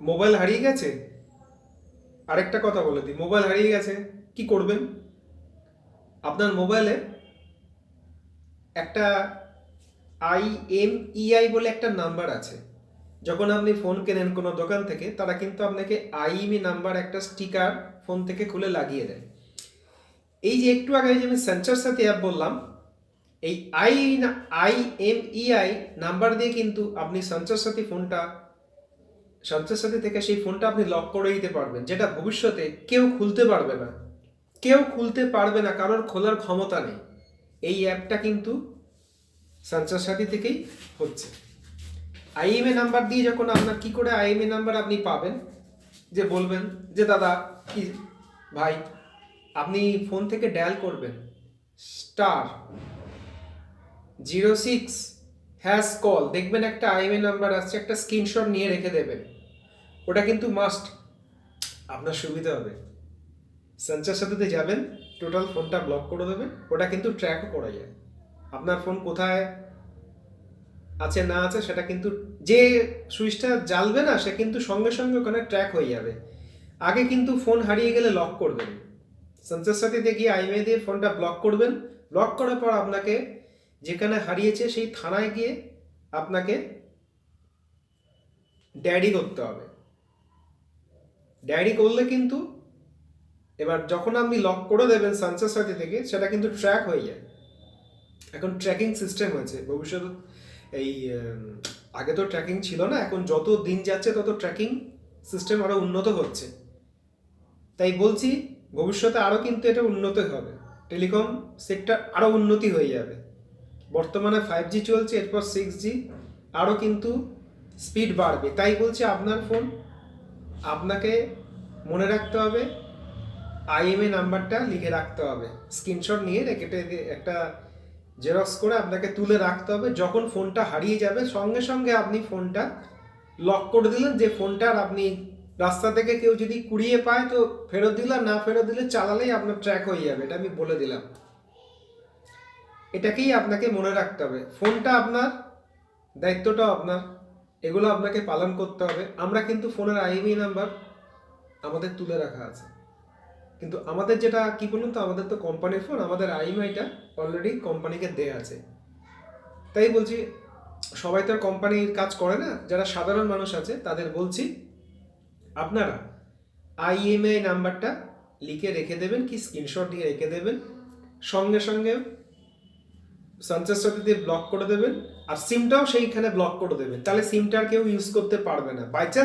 Mobile হারিয়ে গেছে, আরেকটা কথা বলে দিই, মোবাইল হারিয়ে গেছে কি করবেন? আপনার মোবাইলে একটা IMEI বলে একটা নাম্বার আছে। যখন আপনি ফোন কেনেন কোনো দোকান থেকে, তারা কিন্তু আপনাকে IMEI নাম্বার একটা স্টিকার ফোন থেকে খুলে লাগিয়ে দেয়। এই যে একটু আগে যে আমি সেন্সর সাথী অ্যাপ বললাম, এই IMEI নাম্বার দিয়ে কিন্তু আপনি সঞ্চার সাথী ফোনটা, সঞ্চার সাথী থেকে সেই ফোনটা আপনি লক করে দিতে পারবেন, যেটা ভবিষ্যতে কেউ খুলতে পারবে না। কেউ খুলতে পারবে না, কারোর খোলার ক্ষমতা নেই। এই অ্যাপটা কিন্তু সঞ্চার সাথী থেকেই হচ্ছে। IMEI নাম্বার দিয়ে যখন আপনার কি করে IMEI নাম্বার আপনি পাবেন, যে বলবেন যে দাদা কি ভাই, আপনি ফোন থেকে ডায়াল করবেন *06# কল, দেখবেন একটা IMEI নাম্বার আসছে, একটা স্ক্রিনশট নিয়ে রেখে দেবেন। ওটা কিন্তু মাস্ট, আপনার সুবিধা হবে। সেন্সর সাথে যাবেন, টোটাল ফোনটা ব্লক করে দেবেন, ওটা কিন্তু ট্র্যাকও করা যায়। আপনার ফোন কোথায় আছে না আছে সেটা কিন্তু, যে সুইচটা জ্বালবে না সে কিন্তু সঙ্গে সঙ্গে ওখানে ট্র্যাক হয়ে যাবে। আগে কিন্তু ফোন হারিয়ে গেলে লক করবেন, সেন্সর সাথে গিয়ে IMEI দিয়ে ফোনটা ব্লক করবেন। ব্লক করার পর আপনাকে যেখানে হারিয়েছে সেই থানায় গিয়ে আপনাকে ডায়েরি করতে হবে। ডায়েরি করলে কিন্তু এবার যখন আপনি লক করে দেবেন সেন্সর সাথে থেকে, সেটা কিন্তু ট্র্যাক হয়ে যায়। এখন ট্র্যাকিং সিস্টেম হয়েছে, ভবিষ্যতে এই আগে তো ট্র্যাকিং ছিল না, এখন যত দিন যাচ্ছে তত ট্র্যাকিং সিস্টেম আরও উন্নত হচ্ছে। তাই বলছি ভবিষ্যতে আরও কিন্তু এটা উন্নত হবে, টেলিকম সেক্টর আরও উন্নতি হয়ে যাবে। বর্তমানে 5G চলছে, এরপর 6G, আরও কিন্তু স্পিড বাড়বে। তাই বলছি আপনার ফোন আপনাকে মনে রাখতে হবে, IMEI নাম্বারটা লিখে রাখতে হবে, স্ক্রিনশট নিয়ে রেখে একটা জেরক্স করে আপনাকে তুলে রাখতে হবে। যখন ফোনটা হারিয়ে যাবে সঙ্গে সঙ্গে আপনি ফোনটা লক করে দিলেন, যে ফোনটার আপনি রাস্তা থেকে কেউ যদি কুড়িয়ে পায় তো ফেরত দিলাম, না ফেরত দিলে চালালেই আপনার ট্র্যাক হয়ে যাবে, এটা আমি বলে দিলাম। এটাকেই আপনাকে মনে রাখতে হবে, ফোনটা আপনার, দায়িত্বটাও আপনার, এগুলো আপনাকে পালন করতে হবে। আমরা কিন্তু ফোনের IMEI নাম্বার আমাদের তুলে রাখা আছে, কিন্তু আমাদের যেটা কি বলুন তো, আমাদের তো কোম্পানির ফোন, আমাদের IMEIটা অলরেডি কোম্পানিকে দেয়া আছে। তাই বলছি, সবাই তো আর কোম্পানির কাজ করে না, যারা সাধারণ মানুষ আছে তাদের বলছি, আপনারা IMEI নাম্বারটা লিখে রেখে দেবেন, কি স্ক্রিনশট দিয়ে রেখে দেবেন, সঙ্গে সঙ্গে সঞ্চয় সাথী দিয়ে ব্লক করে দেবেন, আর সিমটাও সেইখানে ব্লক করে দেবেন, তাহলে সিমটা আর কেউ ইউজ করতে পারবে না। By chance